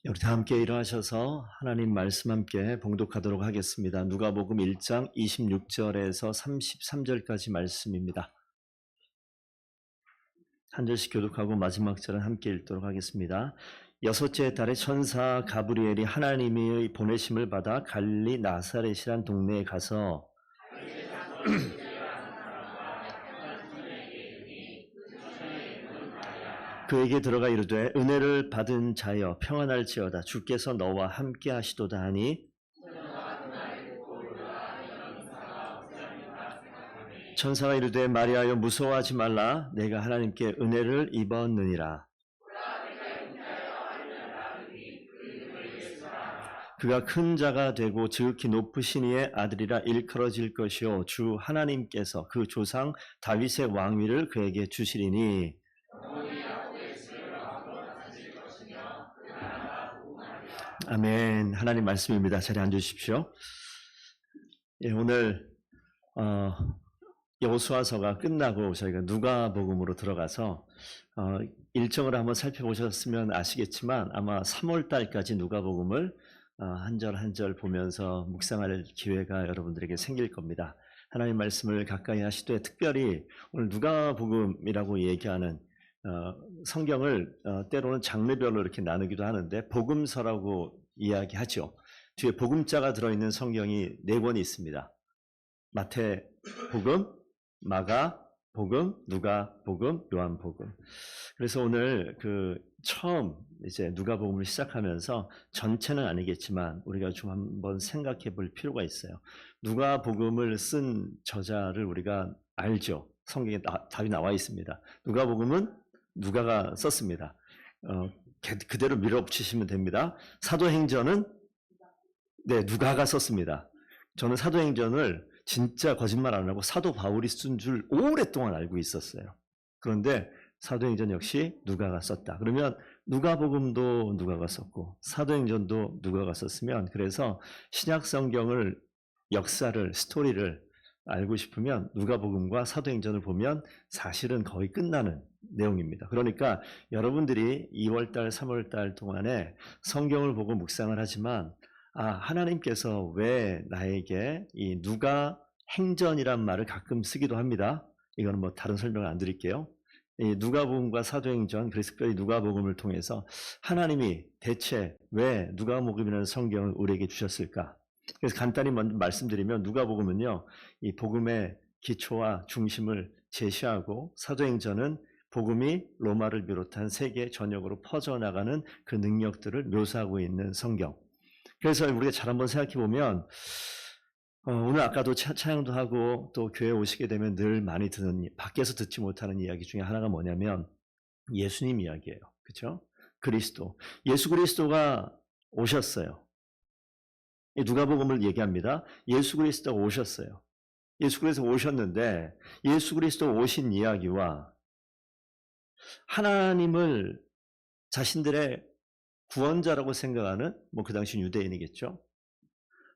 우리 다 함께 일어나셔서 하나님 말씀 함께 봉독하도록 하겠습니다. 누가복음 1장 26절에서 33절까지 말씀입니다. 한 절씩 교독하고 마지막 절은 함께 읽도록 하겠습니다. 여섯째 달에 천사 가브리엘이 하나님의 보내심을 받아 갈릴리 나사렛이란 동네에 가서 그에게 들어가 이르되 은혜를 받은 자여 평안할지어다 주께서 너와 함께 하시도다 하니 천사가 이르되 마리아여 무서워하지 말라 내가 하나님께 은혜를 입었느니라. 그가 큰 자가 되고 지극히 높으신 이의 아들이라 일컬어질 것이요 주 하나님께서 그 조상 다윗의 왕위를 그에게 주시리니 아멘. 하나님 말씀입니다. 자리에 앉으십시오. 오늘 여호수아서가 끝나고 저희가 누가복음으로 들어가서 일정을 한번 살펴보셨으면 아시겠지만 아마 3월 달까지 누가복음을 한 절 한 절 보면서 묵상할 기회가 여러분들에게 생길 겁니다. 하나님 말씀을 가까이 하시되 특별히 오늘 누가복음이라고 얘기하는 성경을 때로는 장르별로 이렇게 나누기도 하는데 복음서라고 이야기하죠. 뒤에 복음자가 들어있는 성경이 4권이 있습니다. 마태복음, 마가복음, 누가복음, 요한복음. 그래서 오늘 처음 이제 누가복음을 시작하면서 전체는 아니겠지만 우리가 좀 한번 생각해 볼 필요가 있어요. 누가복음을 쓴 저자를 우리가 알죠. 성경에 답이 나와 있습니다. 누가복음은 누가가 썼습니다. 그대로 밀어붙이시면 됩니다. 사도행전은 누가가 썼습니다. 저는 사도행전을 진짜 거짓말 안 하고 사도 바울이 쓴 줄 오랫동안 알고 있었어요. 그런데 사도행전 역시 누가가 썼다. 그러면 누가복음도 누가가 썼고 사도행전도 누가가 썼으면 그래서 신약성경을 역사를 스토리를 알고 싶으면 누가복음과 사도행전을 보면 사실은 거의 끝나는 내용입니다. 그러니까 여러분들이 2월달, 3월달 동안에 성경을 보고 묵상을 하지만 하나님께서 왜 나에게 이 누가 행전이란 말을 가끔 쓰기도 합니다. 이거는 뭐 다른 설명을 안 드릴게요. 이 누가복음과 사도행전, 그래서 특별히 누가복음을 통해서 하나님이 대체 왜 누가복음이라는 성경을 우리에게 주셨을까? 그래서 간단히 먼저 말씀드리면 누가복음은요, 이 복음의 기초와 중심을 제시하고 사도행전은 복음이 로마를 비롯한 세계 전역으로 퍼져나가는 그 능력들을 묘사하고 있는 성경. 그래서 우리가 잘 한번 생각해 보면 오늘 아까도 찬양도 하고 또 교회에 오시게 되면 늘 많이 듣는 밖에서 듣지 못하는 이야기 중에 하나가 뭐냐면 예수님 이야기예요. 그렇죠? 그리스도. 예수 그리스도가 오셨어요. 누가복음을 얘기합니다. 예수 그리스도가 오셨어요. 예수 그리스도 오셨는데 예수 그리스도 오신 이야기와 하나님을 자신들의 구원자라고 생각하는 그 당시 유대인이겠죠.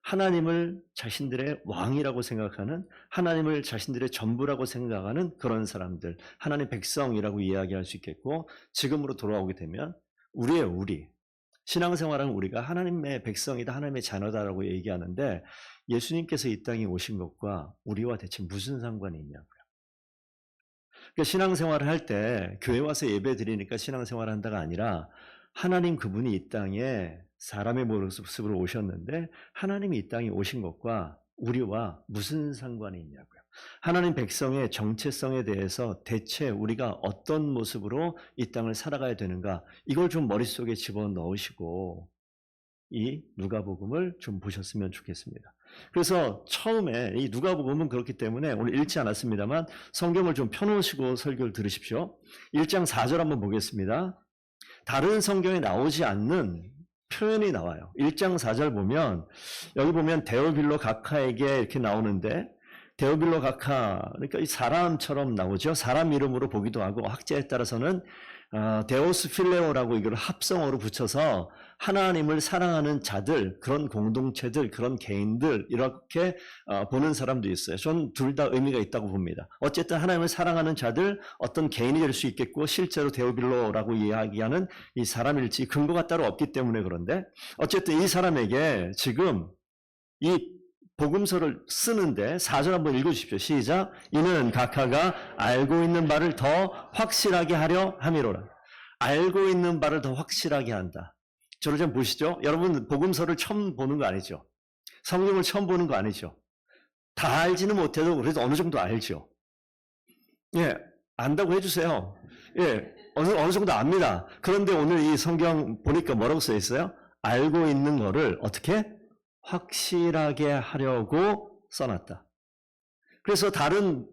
하나님을 자신들의 왕이라고 생각하는 하나님을 자신들의 전부라고 생각하는 그런 사람들, 하나님 백성이라고 이야기할 수 있겠고 지금으로 돌아오게 되면 우리 신앙생활은 우리가 하나님의 백성이다, 하나님의 자녀다라고 얘기하는데 예수님께서 이 땅에 오신 것과 우리와 대체 무슨 상관이 있냐고요. 그러니까 신앙생활을 할 때 교회 와서 예배 드리니까 신앙생활을 한다가 아니라 하나님 그분이 이 땅에 사람의 모습으로 오셨는데 하나님이 이 땅에 오신 것과 우리와 무슨 상관이 있냐고요. 하나님 백성의 정체성에 대해서 대체 우리가 어떤 모습으로 이 땅을 살아가야 되는가, 이걸 좀 머릿속에 집어넣으시고 이 누가복음을 좀 보셨으면 좋겠습니다. 그래서 처음에 이 누가복음은 그렇기 때문에 오늘 읽지 않았습니다만 성경을 좀 펴놓으시고 설교를 들으십시오. 1장 4절 한번 보겠습니다. 다른 성경에 나오지 않는 표현이 나와요. 1장 4절 보면 여기 보면 데오빌로 가카에게 이렇게 나오는데 데오빌로 가카, 그러니까 이 사람처럼 나오죠. 사람 이름으로 보기도 하고 학자에 따라서는 데오스 필레오라고 이걸 합성어로 붙여서 하나님을 사랑하는 자들, 그런 공동체들, 그런 개인들 이렇게 보는 사람도 있어요. 저는 둘 다 의미가 있다고 봅니다. 어쨌든 하나님을 사랑하는 자들, 어떤 개인이 될 수 있겠고 실제로 데오빌로라고 이야기하는 이 사람일지 근거가 따로 없기 때문에 그런데 어쨌든 이 사람에게 지금 이 복음서를 쓰는데 4절 한번 읽어주십시오. 시작. 이는 각하가 알고 있는 바를 더 확실하게 하려 함이로라. 알고 있는 바를 더 확실하게 한다. 저를 좀 보시죠. 여러분 복음서를 처음 보는 거 아니죠? 성경을 처음 보는 거 아니죠? 다 알지는 못해도 그래도 어느 정도 알죠. 예, 안다고 해주세요. 예, 어느 정도 압니다. 그런데 오늘 이 성경 보니까 뭐라고 써 있어요? 알고 있는 거를 어떻게? 확실하게 하려고 써놨다. 그래서 다른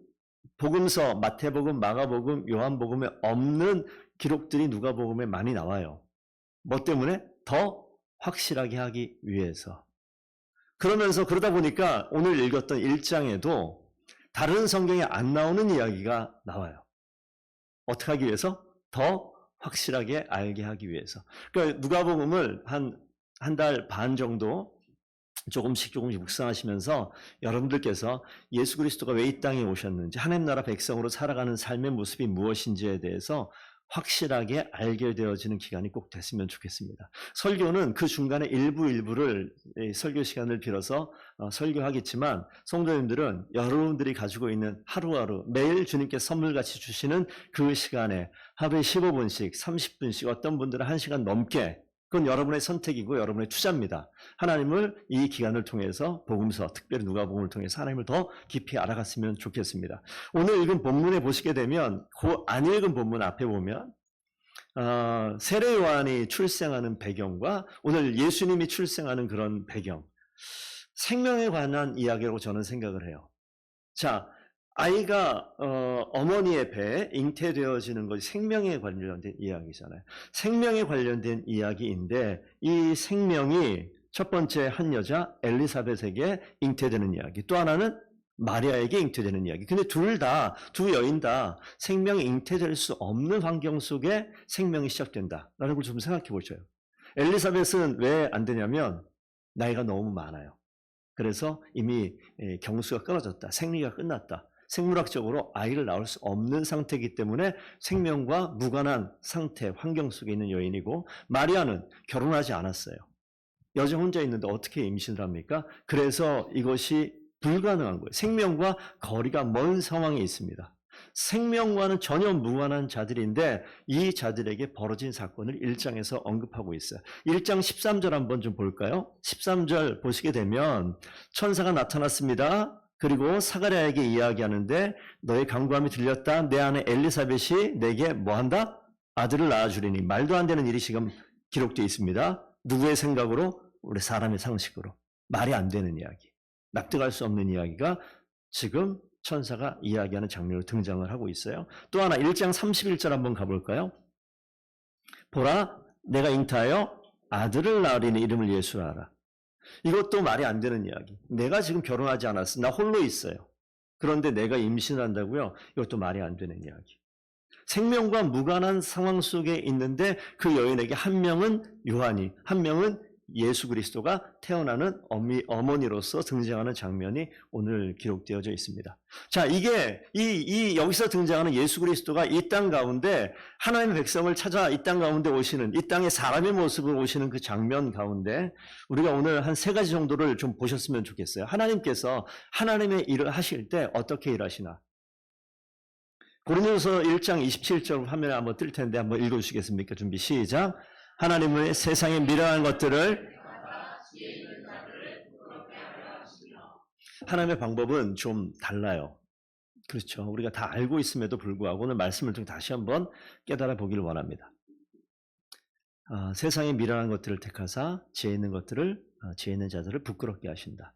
복음서, 마태복음, 마가복음, 요한복음에 없는 기록들이 누가복음에 많이 나와요. 뭐 때문에? 더 확실하게 하기 위해서. 그러면서 그러다 보니까 오늘 읽었던 1장에도 다른 성경에 안 나오는 이야기가 나와요. 어떻게 하기 위해서? 더 확실하게 알게 하기 위해서. 그러니까 누가복음을 한 달 반 정도 조금씩 묵상하시면서 여러분들께서 예수 그리스도가 왜 이 땅에 오셨는지, 하나님 나라 백성으로 살아가는 삶의 모습이 무엇인지에 대해서 확실하게 알게 되어지는 기간이 꼭 됐으면 좋겠습니다. 설교는 그 중간에 일부를 설교 시간을 빌어서 설교하겠지만 성도님들은 여러분들이 가지고 있는 하루하루 매일 주님께 선물같이 주시는 그 시간에 하루에 15분씩 30분씩 어떤 분들은 1시간 넘게, 그건 여러분의 선택이고 여러분의 투자입니다. 하나님을 이 기간을 통해서 복음서, 특별히 누가복음을 통해서 하나님을 더 깊이 알아갔으면 좋겠습니다. 오늘 읽은 본문에 보시게 되면 그 안 읽은 본문 앞에 보면 세례 요한이 출생하는 배경과 오늘 예수님이 출생하는 그런 배경, 생명에 관한 이야기라고 저는 생각을 해요. 자, 아이가 어머니의 배에 잉태되어지는 것이 생명에 관련된 이야기잖아요. 생명에 관련된 이야기인데 이 생명이 첫 번째 한 여자 엘리사벳에게 잉태되는 이야기, 또 하나는 마리아에게 잉태되는 이야기. 근데 두 여인 다 생명이 잉태될 수 없는 환경 속에 생명이 시작된다라는 걸 좀 생각해 보셔요. 엘리사벳은 왜 안 되냐면 나이가 너무 많아요. 그래서 이미 경수가 끊어졌다. 생리가 끝났다. 생물학적으로 아이를 낳을 수 없는 상태이기 때문에 생명과 무관한 상태, 환경 속에 있는 여인이고, 마리아는 결혼하지 않았어요. 여자 혼자 있는데 어떻게 임신을 합니까? 그래서 이것이 불가능한 거예요. 생명과 거리가 먼 상황에 있습니다. 생명과는 전혀 무관한 자들인데 이 자들에게 벌어진 사건을 1장에서 언급하고 있어요. 1장 13절 한번 좀 볼까요? 13절 보시게 되면 천사가 나타났습니다. 그리고 사가랴에게 이야기하는데 너의 간구함이 들렸다. 내 아내 엘리사벳이 내게 뭐한다? 아들을 낳아주리니. 말도 안 되는 일이 지금 기록되어 있습니다. 누구의 생각으로? 우리 사람의 상식으로. 말이 안 되는 이야기. 납득할 수 없는 이야기가 지금 천사가 이야기하는 장면으로 등장을 하고 있어요. 또 하나 1장 31절 한번 가볼까요? 보라, 내가 잉태하여 아들을 낳으리니 이름을 예수라 하라. 이것도 말이 안 되는 이야기. 내가 지금 결혼하지 않았어. 나 홀로 있어요. 그런데 내가 임신을 한다고요? 이것도 말이 안 되는 이야기. 생명과 무관한 상황 속에 있는데 그 여인에게 한 명은 요한이, 한 명은 예수 그리스도가 태어나는 어머니로서 등장하는 장면이 오늘 기록되어져 있습니다. 자, 이게 여기서 등장하는 예수 그리스도가 이 땅 가운데 하나님의 백성을 찾아 이 땅 가운데 오시는, 이 땅에 사람의 모습을 오시는 그 장면 가운데 우리가 오늘 한 3가지 정도를 좀 보셨으면 좋겠어요. 하나님께서 하나님의 일을 하실 때 어떻게 일하시나? 고린도서 1장 27절 화면에 한번 뜰 텐데 한번 읽어주시겠습니까? 준비 시작. 하나님은 세상에 미련한 것들을, 하나님의 방법은 좀 달라요. 그렇죠. 우리가 다 알고 있음에도 불구하고 오늘 말씀을 통해 다시 한번 깨달아 보기를 원합니다. 세상에 미련한 것들을 택하사 지혜 있는 것들을, 지혜 있는 자들을 부끄럽게 하신다.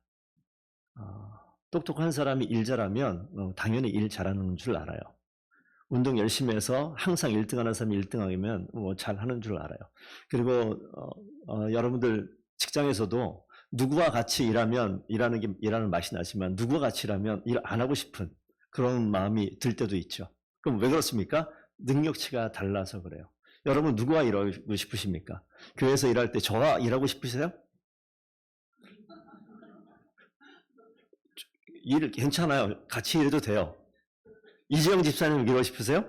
똑똑한 사람이 일 잘하면 당연히 일 잘하는 줄 알아요. 운동 열심히 해서 항상 1등하는 사람이 1등하면 잘하는 줄 알아요. 그리고 여러분들 직장에서도 누구와 같이 일하면 일하는 맛이 나지만 누구와 같이 일하면 일 안 하고 싶은 그런 마음이 들 때도 있죠. 그럼 왜 그렇습니까? 능력치가 달라서 그래요. 여러분 누구와 일하고 싶으십니까? 교회에서 일할 때 저와 일하고 싶으세요? 일 괜찮아요. 같이 일해도 돼요. 이지영 집사님 일하고 싶으세요?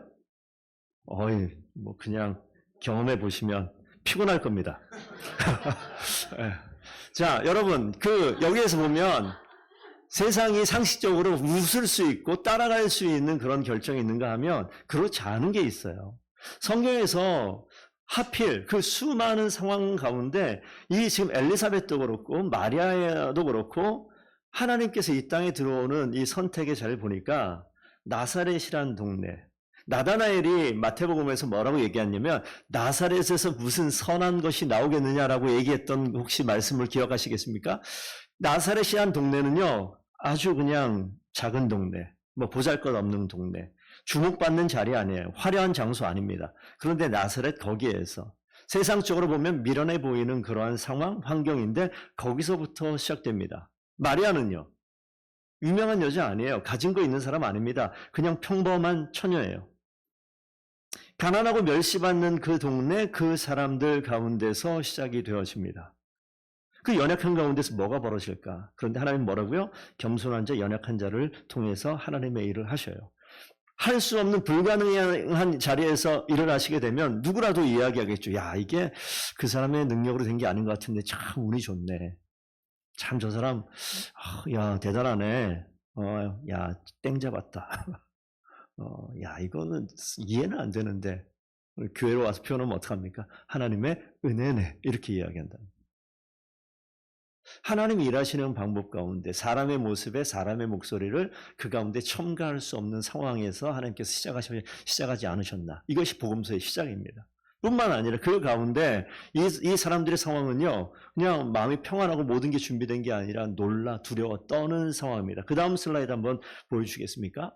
어이, 뭐 그냥 경험해 보시면 피곤할 겁니다. 자, 여러분, 여기에서 보면 세상이 상식적으로 웃을 수 있고 따라갈 수 있는 그런 결정이 있는가 하면 그렇지 않은 게 있어요. 성경에서 하필 그 수많은 상황 가운데 이 지금 엘리사벳도 그렇고 마리아도 그렇고 하나님께서 이 땅에 들어오는 이 선택의 자리를 보니까 나사렛이란 동네, 나다나엘이 마태복음에서 뭐라고 얘기했냐면 나사렛에서 무슨 선한 것이 나오겠느냐라고 얘기했던 혹시 말씀을 기억하시겠습니까? 나사렛이란 동네는요 아주 그냥 작은 동네, 뭐 보잘것없는 동네, 주목받는 자리 아니에요. 화려한 장소 아닙니다. 그런데 나사렛 거기에서 세상적으로 보면 미련해 보이는 그러한 상황, 환경인데 거기서부터 시작됩니다. 마리아는요 유명한 여자 아니에요. 가진 거 있는 사람 아닙니다. 그냥 평범한 처녀예요. 가난하고 멸시받는 그 동네, 그 사람들 가운데서 시작이 되어집니다. 그 연약한 가운데서 뭐가 벌어질까? 그런데 하나님 뭐라고요? 겸손한 자, 연약한 자를 통해서 하나님의 일을 하셔요. 할 수 없는 불가능한 자리에서 일을 하시게 되면 누구라도 이야기하겠죠. 야, 이게 그 사람의 능력으로 된 게 아닌 것 같은데 참 운이 좋네. 참 저 사람 야 대단하네. 야 땡 잡았다. 야 이거는 이해는 안 되는데 교회로 와서 표현하면 어떡합니까? 하나님의 은혜네 이렇게 이야기한다. 하나님이 일하시는 방법 가운데 사람의 모습에 사람의 목소리를 그 가운데 첨가할 수 없는 상황에서 하나님께서 시작하지 않으셨나. 이것이 복음서의 시작입니다. 뿐만 아니라 그 가운데 이 사람들의 상황은요 그냥 마음이 평안하고 모든 게 준비된 게 아니라 놀라 두려워 떠는 상황입니다. 그 다음 슬라이드 한번 보여주시겠습니까?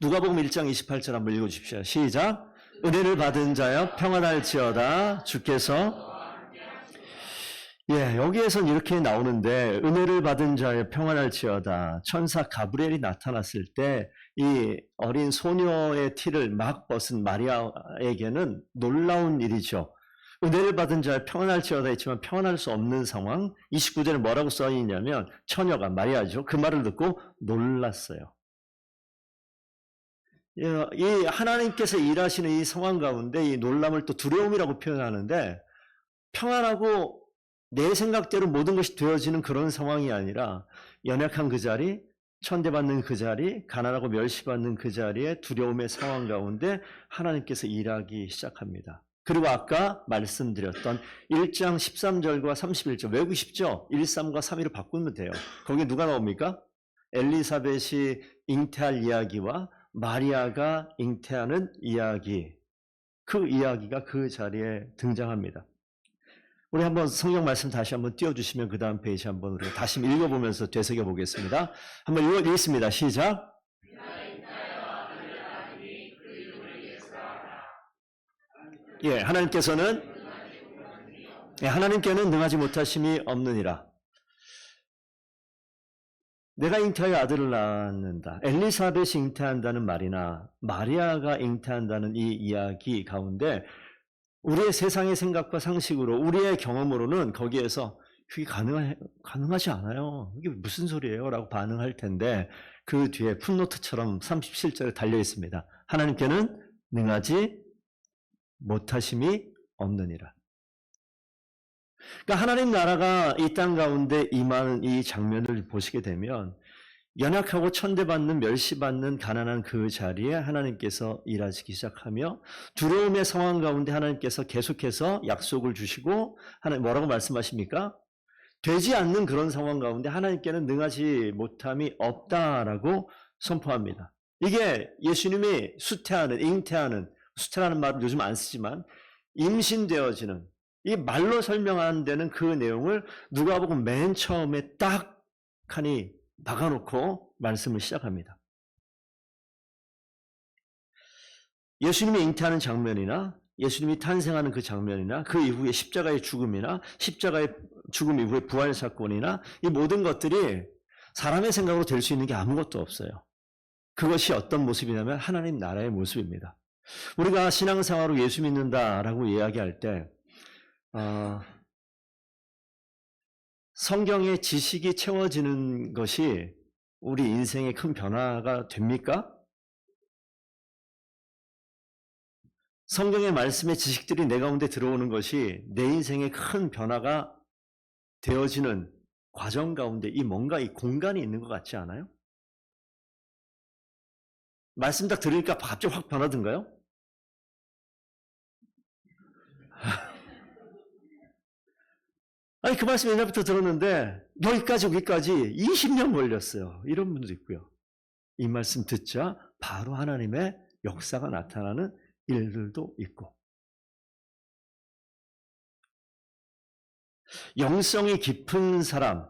누가복음 1장 28절 한번 읽어주십시오. 시작. 은혜를 받은 자여 평안할지어다 주께서 여기에선 이렇게 나오는데 은혜를 받은 자여 평안할지어다. 천사 가브리엘이 나타났을 때 이 어린 소녀의 티를 막 벗은 마리아에게는 놀라운 일이죠. 은혜를 받은 자여 평안할지어다 했지만 평안할 수 없는 상황. 29절에 뭐라고 써있냐면 처녀가 마리아죠. 그 말을 듣고 놀랐어요. 이 하나님께서 일하시는 이 상황 가운데 이 놀람을 또 두려움이라고 표현하는데 평안하고 내 생각대로 모든 것이 되어지는 그런 상황이 아니라 연약한 그 자리, 천대받는 그 자리, 가난하고 멸시받는 그 자리에 두려움의 상황 가운데 하나님께서 일하기 시작합니다. 그리고 아까 말씀드렸던 1장 13절과 31절 외우기 쉽죠? 1, 3과 3, 2로 바꾸면 돼요. 거기에 누가 나옵니까? 엘리사벳이 잉태할 이야기와 마리아가 잉태하는 이야기, 그 이야기가 그 자리에 등장합니다. 우리 한번 성경 말씀 다시 한번 띄워주시면 그 다음 페이지 한번 우리가 다시 읽어보면서 되새겨보겠습니다. 한번 읽겠습니다. 시작. 하나님께는 능하지 못하심이 없느니라. 내가 잉태하여 아들을 낳는다. 엘리사벳이 잉태한다는 말이나 마리아가 잉태한다는 이 이야기 가운데 우리의 세상의 생각과 상식으로 우리의 경험으로는 거기에서 그게 가능하지 않아요. 이게 무슨 소리예요? 라고 반응할 텐데 그 뒤에 풋노트처럼 37절에 달려 있습니다. 하나님께는 능하지 못하심이 없느니라. 그러니까 하나님 나라가 이 땅 가운데 임하는 이 장면을 보시게 되면 연약하고 천대받는 멸시받는 가난한 그 자리에 하나님께서 일하시기 시작하며 두려움의 상황 가운데 하나님께서 계속해서 약속을 주시고 하나님 뭐라고 말씀하십니까? 되지 않는 그런 상황 가운데 하나님께는 능하지 못함이 없다라고 선포합니다. 이게 예수님이 수태하는, 잉태하는, 수태라는 말을 요즘 안 쓰지만 임신되어지는 이 말로 설명 안 되는 그 내용을 누가복음 맨 처음에 딱 하니 박아놓고 말씀을 시작합니다. 예수님이 잉태하는 장면이나 예수님이 탄생하는 그 장면이나 그 이후에 십자가의 죽음이나 십자가의 죽음 이후의 부활 사건이나 이 모든 것들이 사람의 생각으로 될 수 있는 게 아무것도 없어요. 그것이 어떤 모습이냐면 하나님 나라의 모습입니다. 우리가 신앙생활로 예수 믿는다라고 이야기할 때 성경의 지식이 채워지는 것이 우리 인생의 큰 변화가 됩니까? 성경의 말씀의 지식들이 내 가운데 들어오는 것이 내 인생의 큰 변화가 되어지는 과정 가운데 뭔가 이 공간이 있는 것 같지 않아요? 말씀 딱 들으니까 갑자기 확 변하던가요? 아니, 그 말씀 옛날부터 들었는데 여기까지 20년 걸렸어요. 이런 분도 있고요. 이 말씀 듣자 바로 하나님의 역사가 나타나는 일들도 있고. 영성이 깊은 사람,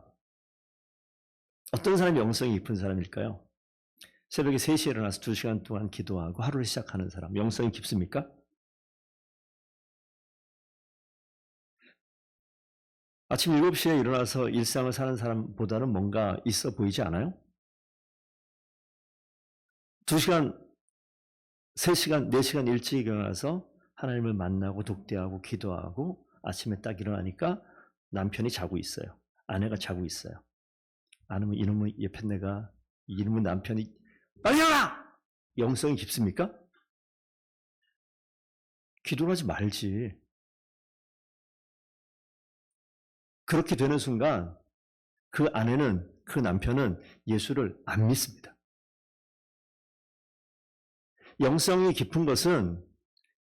어떤 사람이 영성이 깊은 사람일까요? 새벽에 3시에 일어나서 2시간 동안 기도하고 하루를 시작하는 사람, 영성이 깊습니까? 아침 7시에 일어나서 일상을 사는 사람보다는 뭔가 있어 보이지 않아요? 2시간, 3시간, 4시간 일찍 일어나서 하나님을 만나고 독대하고 기도하고 아침에 딱 일어나니까 남편이 자고 있어요. 아내가 자고 있어요. 아니면 이놈의 옆에 내가 이놈의 남편이 빨리 일어나! 영성이 깊습니까? 기도를 하지 말지. 그렇게 되는 순간 그 아내는, 그 남편은 예수를 안 믿습니다. 영성이 깊은 것은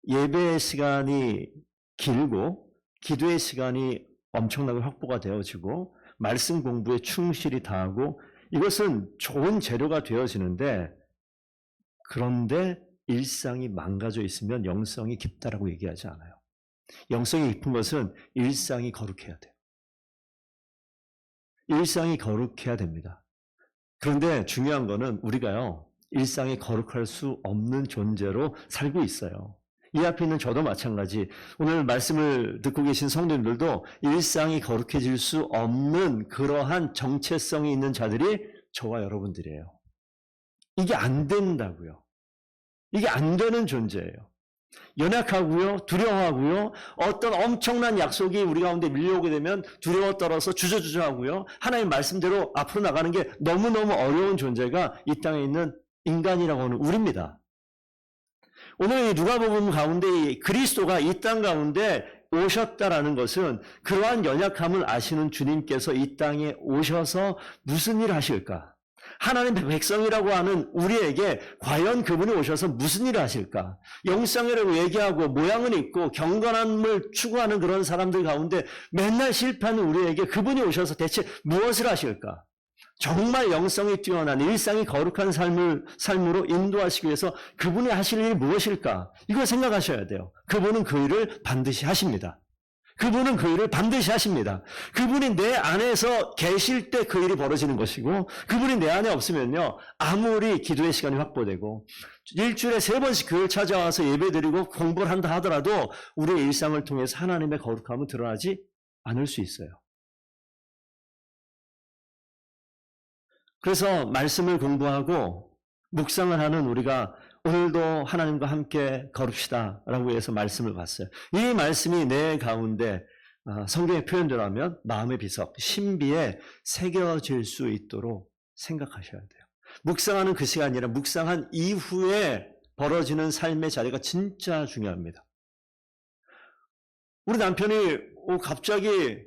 예배의 시간이 길고 기도의 시간이 엄청나게 확보가 되어지고 말씀 공부에 충실히 다하고 이것은 좋은 재료가 되어지는데, 그런데 일상이 망가져 있으면 영성이 깊다라고 얘기하지 않아요. 영성이 깊은 것은 일상이 거룩해야 돼요. 일상이 거룩해야 됩니다. 그런데 중요한 거는 우리가요, 일상이 거룩할 수 없는 존재로 살고 있어요. 이 앞에 있는 저도 마찬가지. 오늘 말씀을 듣고 계신 성도님들도 일상이 거룩해질 수 없는 그러한 정체성이 있는 자들이 저와 여러분들이에요. 이게 안 된다고요. 이게 안 되는 존재예요. 연약하고요, 두려워하고요, 어떤 엄청난 약속이 우리 가운데 밀려오게 되면 두려워 떨어서 주저주저하고요, 하나님 말씀대로 앞으로 나가는 게 너무너무 어려운 존재가 이 땅에 있는 인간이라고 하는 우리입니다. 오늘 이 누가복음 가운데 그리스도가 이 땅 가운데 오셨다라는 것은 그러한 연약함을 아시는 주님께서 이 땅에 오셔서 무슨 일을 하실까? 하나님의 백성이라고 하는 우리에게 과연 그분이 오셔서 무슨 일을 하실까? 영성이라고 얘기하고 모양은 있고 경건함을 추구하는 그런 사람들 가운데 맨날 실패하는 우리에게 그분이 오셔서 대체 무엇을 하실까? 정말 영성이 뛰어난 일상이 거룩한 삶으로 인도하시기 위해서 그분이 하실 일이 무엇일까? 이걸 생각하셔야 돼요. 그분은 그 일을 반드시 하십니다. 그분은 그 일을 반드시 하십니다. 그분이 내 안에서 계실 때 그 일이 벌어지는 것이고, 그분이 내 안에 없으면요, 아무리 기도의 시간이 확보되고 일주일에 3번씩 교회를 찾아와서 예배드리고 공부를 한다 하더라도 우리의 일상을 통해서 하나님의 거룩함은 드러나지 않을 수 있어요. 그래서 말씀을 공부하고 묵상을 하는 우리가 오늘도 하나님과 함께 걸읍시다 라고 해서 말씀을 봤어요. 이 말씀이 내 가운데 성경의 표현대로 하면 마음의 비석, 신비에 새겨질 수 있도록 생각하셔야 돼요. 묵상하는 그 시간이 아니라 묵상한 이후에 벌어지는 삶의 자리가 진짜 중요합니다. 우리 남편이 갑자기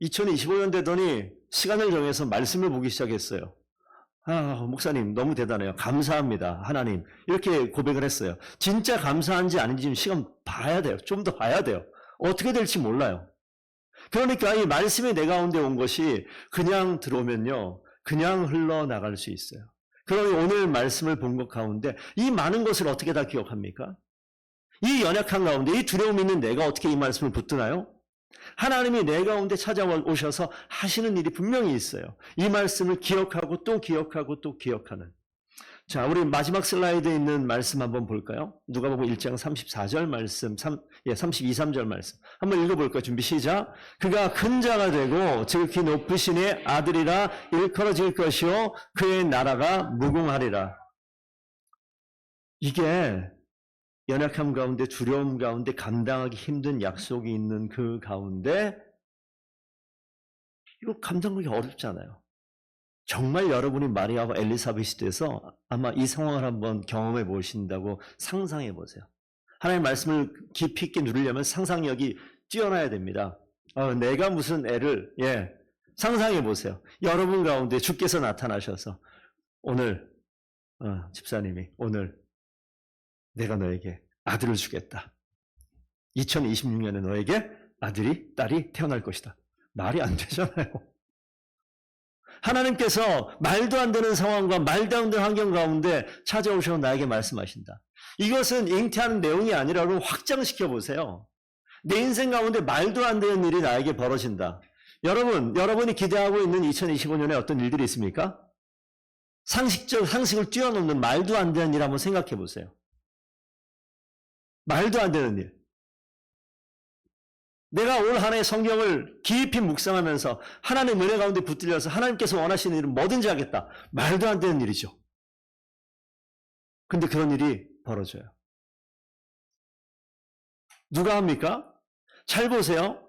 2025년 되더니 시간을 정해서 말씀을 보기 시작했어요. 목사님 너무 대단해요. 감사합니다. 하나님. 이렇게 고백을 했어요. 진짜 감사한지 아닌지 시간 봐야 돼요. 좀 더 봐야 돼요. 어떻게 될지 몰라요. 그러니까 이 말씀이 내 가운데 온 것이 그냥 들어오면요, 그냥 흘러나갈 수 있어요. 그러니 오늘 말씀을 본 것 가운데 이 많은 것을 어떻게 다 기억합니까? 이 연약한 가운데 이 두려움이 있는 내가 어떻게 이 말씀을 붙드나요? 하나님이 내 가운데 찾아오셔서 하시는 일이 분명히 있어요. 이 말씀을 기억하고 또 기억하고 또 기억하는. 자, 우리 마지막 슬라이드에 있는 말씀 한번 볼까요? 누가복음 1장 34절 말씀, 32, 3절 말씀. 한번 읽어볼까요? 준비 시작. 그가 큰 자가 되고 지극히 높으신 이의 아들이라 일컬어질 것이요 그의 나라가 무궁하리라. 이게 연약함 가운데, 두려움 가운데, 감당하기 힘든 약속이 있는 그 가운데 이거 감당하기 어렵잖아요. 정말 여러분이 마리아와 엘리사벳이 돼서 아마 이 상황을 한번 경험해 보신다고 상상해 보세요. 하나님의 말씀을 깊이 있게 누리려면 상상력이 뛰어나야 됩니다. 내가 무슨 애를 상상해 보세요. 여러분 가운데 주께서 나타나셔서 오늘 집사님이 오늘 내가 너에게 아들을 주겠다. 2026년에 너에게 아들이 딸이 태어날 것이다. 말이 안 되잖아요. 하나님께서 말도 안 되는 상황과 말도 안 되는 환경 가운데 찾아오셔서 나에게 말씀하신다. 이것은 잉태하는 내용이 아니라 확장시켜 보세요. 내 인생 가운데 말도 안 되는 일이 나에게 벌어진다. 여러분이 기대하고 있는 2025년에 어떤 일들이 있습니까? 상식을 뛰어넘는 말도 안 되는 일 한번 생각해 보세요. 말도 안 되는 일. 내가 올 한 해 성경을 깊이 묵상하면서 하나님의 은혜 가운데 붙들려서 하나님께서 원하시는 일은 뭐든지 하겠다. 말도 안 되는 일이죠. 근데 그런 일이 벌어져요. 누가 합니까? 잘 보세요.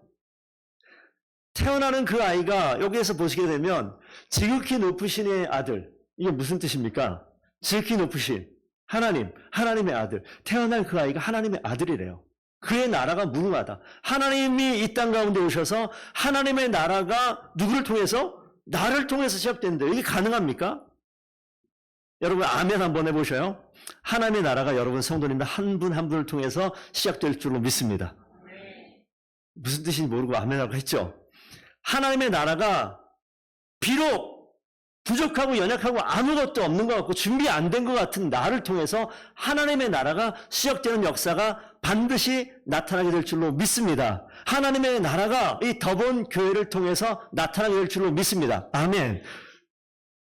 태어나는 그 아이가 여기에서 보시게 되면 지극히 높으신의 아들. 이게 무슨 뜻입니까? 지극히 높으신 하나님의 아들. 태어난 그 아이가 하나님의 아들이래요. 그의 나라가 무궁하다. 하나님이 이 땅 가운데 오셔서 하나님의 나라가 누구를 통해서? 나를 통해서 시작된다. 이게 가능합니까? 여러분 아멘 한번 해보셔요. 하나님의 나라가 여러분 성도님들 한 분 한 분을 통해서 시작될 줄로 믿습니다. 무슨 뜻인지 모르고 아멘하고 했죠. 하나님의 나라가 비록 부족하고 연약하고 아무것도 없는 것 같고 준비 안 된 것 같은 나를 통해서 하나님의 나라가 시작되는 역사가 반드시 나타나게 될 줄로 믿습니다. 하나님의 나라가 이 더본 교회를 통해서 나타나게 될 줄로 믿습니다. 아멘.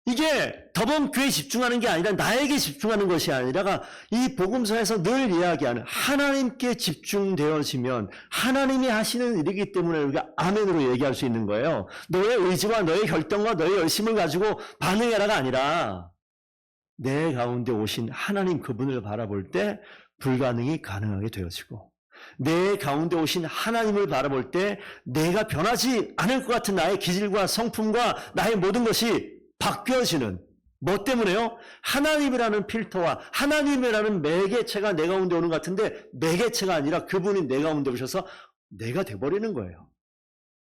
이게 더본 교회에 집중하는 게 아니라 나에게 집중하는 것이 아니라 이 복음서에서 늘 이야기하는 하나님께 집중되어지면 하나님이 하시는 일이기 때문에 우리가 아멘으로 얘기할 수 있는 거예요. 너의 의지와 너의 결정과 너의 열심을 가지고 반응해라가 아니라 내 가운데 오신 하나님 그분을 바라볼 때 불가능이 가능하게 되어지고 내 가운데 오신 하나님을 바라볼 때 내가 변하지 않을 것 같은 나의 기질과 성품과 나의 모든 것이 바뀌어지는 뭐 때문에요? 하나님이라는 필터와 하나님이라는 매개체가 내 가운데 오는 것 같은데 매개체가 아니라 그분이 내 가운데 오셔서 내가 돼버리는 거예요.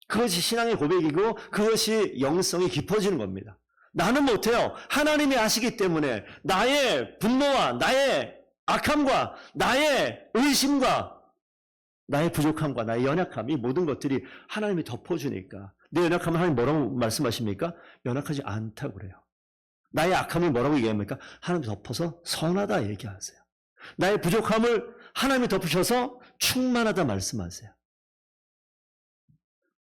그것이 신앙의 고백이고 그것이 영성이 깊어지는 겁니다. 나는 못해요. 하나님이 하시기 때문에 나의 분노와 나의 악함과 나의 의심과 나의 부족함과 나의 연약함 이 모든 것들이 하나님이 덮어주니까 내 연약함을 하나님 뭐라고 말씀하십니까? 연약하지 않다고 그래요. 나의 악함을 뭐라고 얘기합니까? 하나님이 덮어서 선하다 얘기하세요. 나의 부족함을 하나님이 덮으셔서 충만하다 말씀하세요.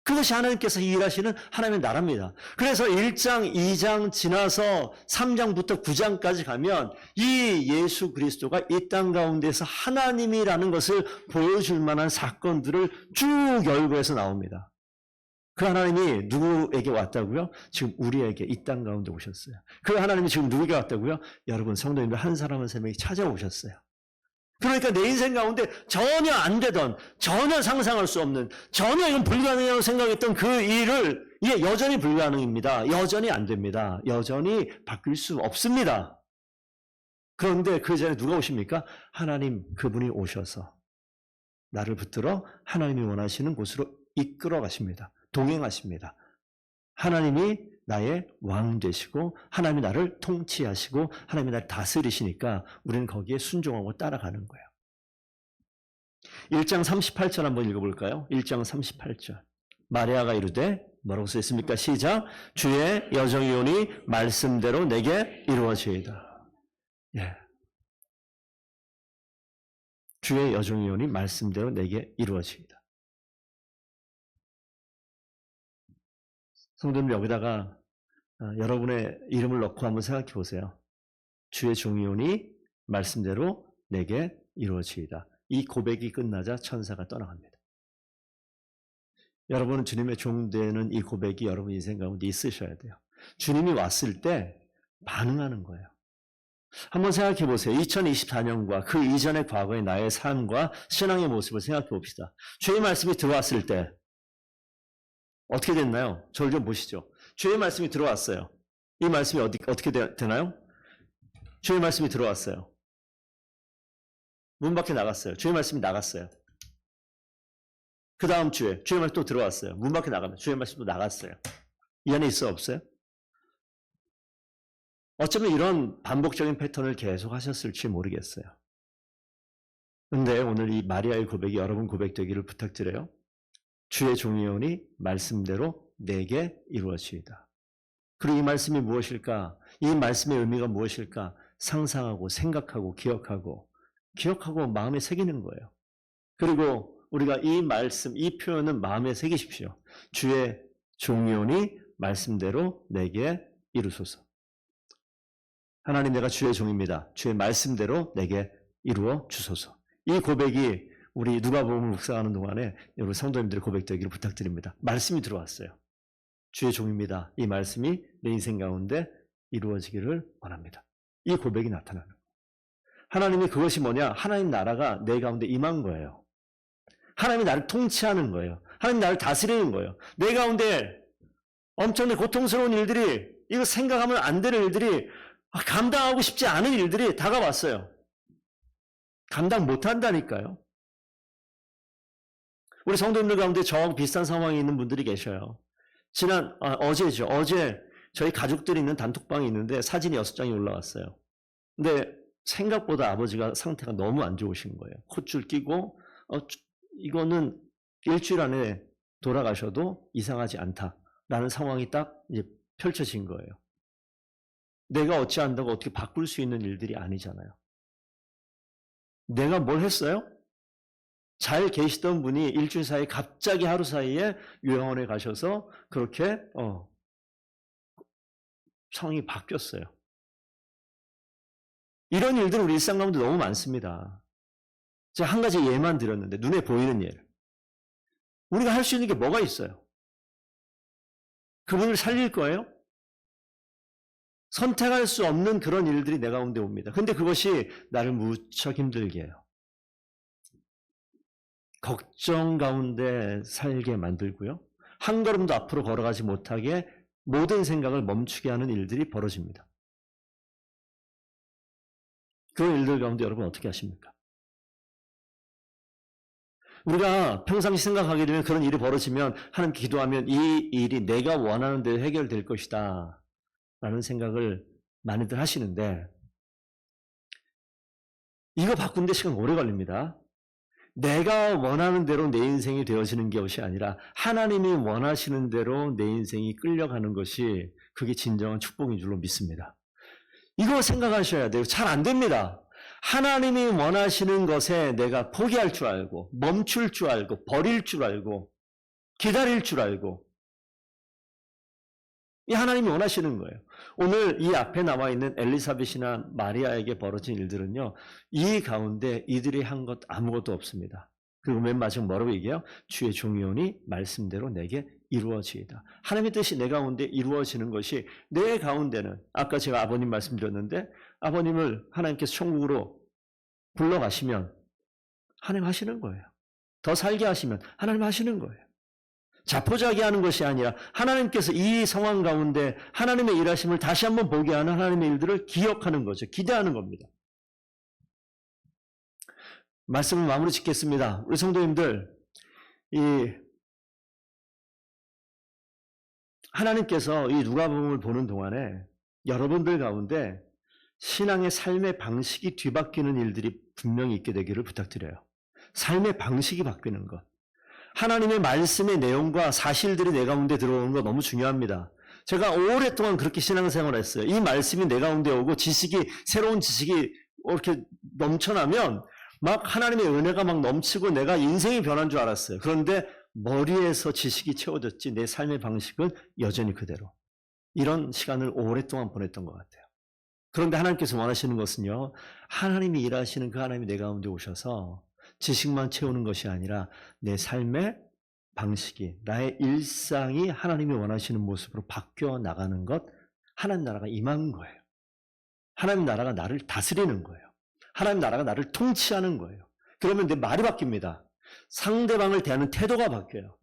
그것이 하나님께서 일하시는 하나님의 나라입니다. 그래서 1장, 2장 지나서 3장부터 9장까지 가면 이 예수 그리스도가 이 땅 가운데서 하나님이라는 것을 보여줄 만한 사건들을 쭉 열거해서 나옵니다. 그 하나님이 누구에게 왔다고요? 지금 우리에게 이 땅 가운데 오셨어요. 그 하나님이 지금 누구에게 왔다고요? 여러분 성도님들 한 사람 한 사람에게 찾아오셨어요. 그러니까 내 인생 가운데 전혀 안 되던, 전혀 상상할 수 없는, 전혀 이건 불가능하다고 생각했던 그 일을 이게 여전히 불가능입니다. 여전히 안 됩니다. 여전히 바뀔 수 없습니다. 그런데 그 전에 누가 오십니까? 하나님 그분이 오셔서 나를 붙들어 하나님이 원하시는 곳으로 이끌어 가십니다. 동행하십니다. 하나님이 나의 왕 되시고 하나님이 나를 통치하시고 하나님이 나를 다스리시니까 우리는 거기에 순종하고 따라가는 거예요. 1장 38절 한번 읽어볼까요? 1장 38절 마리아가 이르되 뭐라고 써있습니까? 시작. 주의 여정이 오니 말씀대로 내게 이루어지이다. 예. 주의 여정이 오니 말씀대로 내게 이루어지이다. 성도님 여기다가 여러분의 이름을 넣고 한번 생각해 보세요. 주의 종이 오니 말씀대로 내게 이루어지이다. 이 고백이 끝나자 천사가 떠나갑니다. 여러분은 주님의 종되는 이 고백이 여러분 인생 가운데 있으셔야 돼요. 주님이 왔을 때 반응하는 거예요. 한번 생각해 보세요. 2024년과 그 이전의 과거의 나의 삶과 신앙의 모습을 생각해 봅시다. 주의 말씀이 들어왔을 때 어떻게 됐나요? 저를 좀 보시죠. 주의 말씀이 들어왔어요. 이 말씀이 어떻게 되나요? 주의 말씀이 들어왔어요. 문 밖에 나갔어요. 주의 말씀이 나갔어요. 그 다음 주에 주의 말씀 또 들어왔어요. 문 밖에 나가면 주의 말씀도 나갔어요. 이 안에 있어 없어요? 어쩌면 이런 반복적인 패턴을 계속 하셨을지 모르겠어요. 근데 오늘 이 마리아의 고백이 여러분 고백되기를 부탁드려요. 주의 종이오니 말씀대로 내게 이루어지이다. 그리고 이 말씀이 무엇일까? 이 말씀의 의미가 무엇일까? 상상하고 생각하고 기억하고 마음에 새기는 거예요. 그리고 우리가 이 말씀, 이 표현은 마음에 새기십시오. 주의 종이오니 말씀대로 내게 이루소서. 하나님, 내가 주의 종입니다. 주의 말씀대로 내게 이루어 주소서. 이 고백이 우리 누가복음을 묵상하는 동안에 여러분 성도님들의 고백되기를 부탁드립니다. 말씀이 들어왔어요. 주의 종입니다. 이 말씀이 내 인생 가운데 이루어지기를 원합니다. 이 고백이 나타나는 거예요. 하나님이 그것이 뭐냐? 하나님 나라가 내 가운데 임한 거예요. 하나님이 나를 통치하는 거예요. 하나님이 나를 다스리는 거예요. 내 가운데 엄청나게 고통스러운 일들이, 이거 생각하면 안 되는 일들이, 감당하고 싶지 않은 일들이 다가왔어요. 감당 못한다니까요. 우리 성도님들 가운데 저하고 비슷한 상황에 있는 분들이 계셔요. 어제죠. 어제 저희 가족들이 있는 단톡방이 있는데 사진이 6장이 올라왔어요. 근데 생각보다 아버지가 상태가 너무 안 좋으신 거예요. 콧줄 끼고 이거는 일주일 안에 돌아가셔도 이상하지 않다라는 상황이 딱 이제 펼쳐진 거예요. 내가 어찌한다고 어떻게 바꿀 수 있는 일들이 아니잖아요. 내가 뭘 했어요? 잘 계시던 분이 일주일 사이에 갑자기 하루 사이에 요양원에 가셔서 그렇게 상황이 바뀌었어요. 이런 일들은 우리 일상 가운데 너무 많습니다. 제가 한 가지 예만 드렸는데 눈에 보이는 일. 우리가 할 수 있는 게 뭐가 있어요? 그분을 살릴 거예요? 선택할 수 없는 그런 일들이 내 가운데 옵니다. 근데 그것이 나를 무척 힘들게 해요. 걱정 가운데 살게 만들고요. 한 걸음도 앞으로 걸어가지 못하게 모든 생각을 멈추게 하는 일들이 벌어집니다. 그런 일들 가운데 여러분 어떻게 하십니까? 우리가 평상시 생각하게 되면 그런 일이 벌어지면 하나님께 기도하면 이 일이 내가 원하는 대로 해결될 것이다 라는 생각을 많이들 하시는데 이거 바꾸는데 시간 오래 걸립니다. 내가 원하는 대로 내 인생이 되어지는 것이 아니라 하나님이 원하시는 대로 내 인생이 끌려가는 것이 그게 진정한 축복인 줄로 믿습니다. 이거 생각하셔야 돼요. 잘 안 됩니다. 하나님이 원하시는 것에 내가 포기할 줄 알고 멈출 줄 알고 버릴 줄 알고 기다릴 줄 알고 이 하나님이 원하시는 거예요. 오늘 이 앞에 나와 있는 엘리사벳이나 마리아에게 벌어진 일들은요. 이 가운데 이들이 한 것 아무것도 없습니다. 그리고 맨 마지막 뭐라고 얘기해요? 주의 종이오니 말씀대로 내게 이루어지이다. 하나님의 뜻이 내 가운데 이루어지는 것이 내 가운데는 아까 제가 아버님 말씀드렸는데 아버님을 하나님께서 천국으로 불러가시면 하나님 하시는 거예요. 더 살게 하시면 하나님 하시는 거예요. 자포자기하는 것이 아니라 하나님께서 이 상황 가운데 하나님의 일하심을 다시 한번 보게 하는 하나님의 일들을 기억하는 거죠. 기대하는 겁니다. 말씀을 마무리 짓겠습니다. 우리 성도님들, 하나님께서 이 누가복음을 보는 동안에 여러분들 가운데 신앙의 삶의 방식이 뒤바뀌는 일들이 분명히 있게 되기를 부탁드려요. 삶의 방식이 바뀌는 것. 하나님의 말씀의 내용과 사실들이 내 가운데 들어오는 거 너무 중요합니다. 제가 오랫동안 그렇게 신앙생활을 했어요. 이 말씀이 내 가운데 오고 새로운 지식이 이렇게 넘쳐나면 막 하나님의 은혜가 막 넘치고 내가 인생이 변한 줄 알았어요. 그런데 머리에서 지식이 채워졌지 내 삶의 방식은 여전히 그대로. 이런 시간을 오랫동안 보냈던 것 같아요. 그런데 하나님께서 원하시는 것은요. 하나님이 일하시는 그 하나님이 내 가운데 오셔서 지식만 채우는 것이 아니라 내 삶의 방식이, 나의 일상이 하나님이 원하시는 모습으로 바뀌어 나가는 것, 하나님 나라가 임한 거예요. 하나님 나라가 나를 다스리는 거예요. 하나님 나라가 나를 통치하는 거예요. 그러면 내 말이 바뀝니다. 상대방을 대하는 태도가 바뀌어요.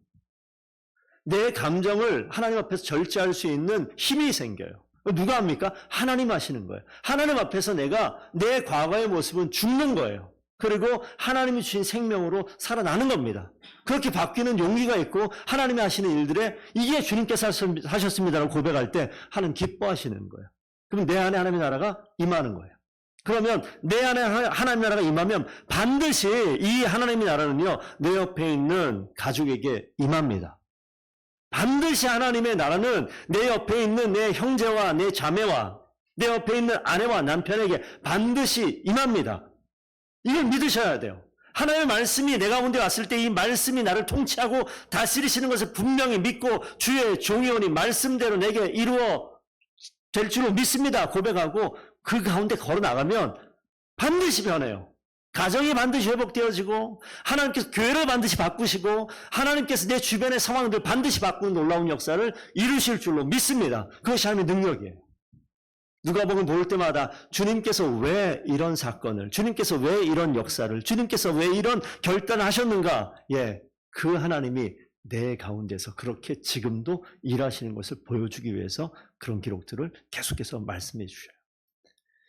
내 감정을 하나님 앞에서 절제할 수 있는 힘이 생겨요. 누가 합니까? 하나님 하시는 거예요. 하나님 앞에서 내가 내 과거의 모습은 죽는 거예요. 그리고 하나님이 주신 생명으로 살아나는 겁니다. 그렇게 바뀌는 용기가 있고 하나님이 하시는 일들에 이게 주님께서 하셨습니다라고 고백할 때 하나님 기뻐하시는 거예요. 그럼 내 안에 하나님의 나라가 임하는 거예요. 그러면 내 안에 하나님의 나라가 임하면 반드시 이 하나님의 나라는요, 내 옆에 있는 가족에게 임합니다. 반드시 하나님의 나라는 내 옆에 있는 내 형제와 내 자매와 내 옆에 있는 아내와 남편에게 반드시 임합니다. 이걸 믿으셔야 돼요. 하나님의 말씀이 내 가운데 왔을 때 이 말씀이 나를 통치하고 다스리시는 것을 분명히 믿고 주의 종이오니 말씀대로 내게 이루어 될 줄로 믿습니다. 고백하고 그 가운데 걸어나가면 반드시 변해요. 가정이 반드시 회복되어지고 하나님께서 교회를 반드시 바꾸시고 하나님께서 내 주변의 상황들 반드시 바꾸는 놀라운 역사를 이루실 줄로 믿습니다. 그것이 하나님의 능력이에요. 누가복음 볼 때마다 주님께서 왜 이런 사건을, 주님께서 왜 이런 역사를, 주님께서 왜 이런 결단을 하셨는가? 예, 그 하나님이 내 가운데서 그렇게 지금도 일하시는 것을 보여주기 위해서 그런 기록들을 계속해서 말씀해 주셔요.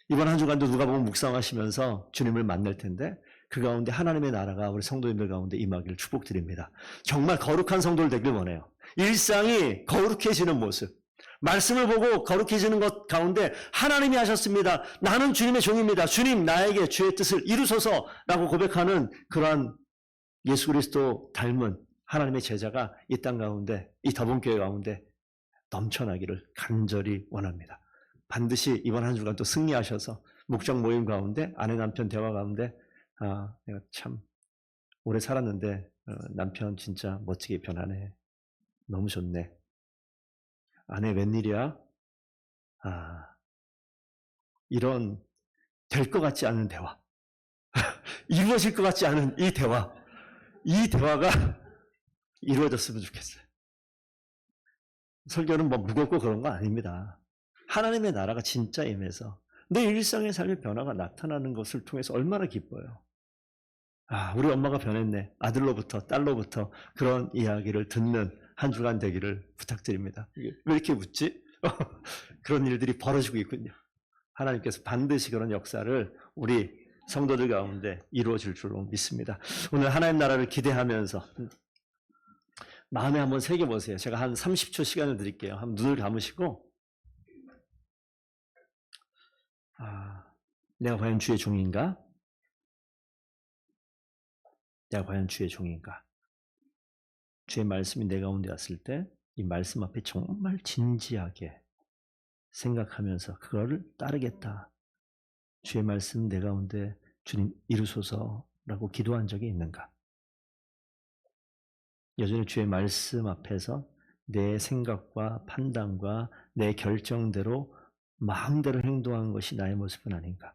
이번 한 주간도 누가복음 묵상하시면서 주님을 만날 텐데 그 가운데 하나님의 나라가 우리 성도님들 가운데 임하기를 축복드립니다. 정말 거룩한 성도를 되길 원해요. 일상이 거룩해지는 모습, 말씀을 보고 거룩해지는 것 가운데 하나님이 하셨습니다. 나는 주님의 종입니다. 주님 나에게 주의 뜻을 이루소서라고 고백하는 그러한 예수 그리스도 닮은 하나님의 제자가 이 땅 가운데, 이 더본교회 가운데 넘쳐나기를 간절히 원합니다. 반드시 이번 한 주간 또 승리하셔서 목장 모임 가운데 아내 남편 대화 가운데 내가 참 오래 살았는데 남편 진짜 멋지게 변하네. 너무 좋네. 아내 웬일이야? 이런 될 것 같지 않은 대화, 이루어질 것 같지 않은 이 대화가 이루어졌으면 좋겠어요. 설교는 뭐 무겁고 그런 거 아닙니다. 하나님의 나라가 진짜 임해서 내 일상의 삶의 변화가 나타나는 것을 통해서 얼마나 기뻐요. 우리 엄마가 변했네. 아들로부터 딸로부터 그런 이야기를 듣는 한 주간 되기를 부탁드립니다. 왜 이렇게 웃지? 그런 일들이 벌어지고 있군요. 하나님께서 반드시 그런 역사를 우리 성도들 가운데 이루어질 줄로 믿습니다. 오늘 하나님 나라를 기대하면서 마음에 한번 새겨보세요. 제가 한 30초 시간을 드릴게요. 한번 눈을 감으시고 내가 과연 주의 종인가? 내가 과연 주의 종인가? 주의 말씀이 내 가운데 왔을 때 이 말씀 앞에 정말 진지하게 생각하면서 그거를 따르겠다. 주의 말씀 내 가운데 주님 이루소서라고 기도한 적이 있는가? 여전히 주의 말씀 앞에서 내 생각과 판단과 내 결정대로 마음대로 행동한 것이 나의 모습은 아닌가?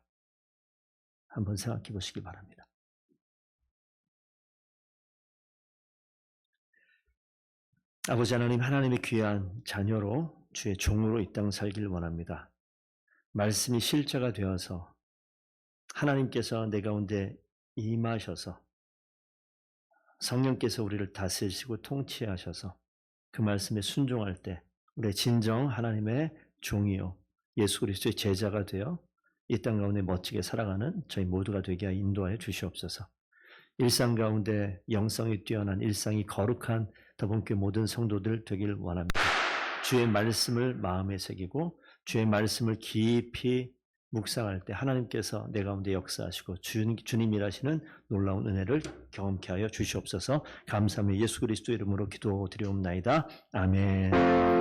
한번 생각해 보시기 바랍니다. 아버지 하나님, 하나님의 귀한 자녀로 주의 종으로 이 땅 살기를 원합니다. 말씀이 실제가 되어서 하나님께서 내 가운데 임하셔서 성령께서 우리를 다스리시고 통치하셔서 그 말씀에 순종할 때 우리의 진정 하나님의 종이요 예수 그리스도의 제자가 되어 이 땅 가운데 멋지게 살아가는 저희 모두가 되게 인도하여 주시옵소서. 일상 가운데 영성이 뛰어난 일상이 거룩한 더본교회 모든 성도들 되길 원합니다. 주의 말씀을 마음에 새기고 주의 말씀을 깊이 묵상할 때 하나님께서 내 가운데 역사하시고 주님 일하시는 놀라운 은혜를 경험케 하여 주시옵소서. 감사하며 예수 그리스도 이름으로 기도드리옵나이다. 아멘.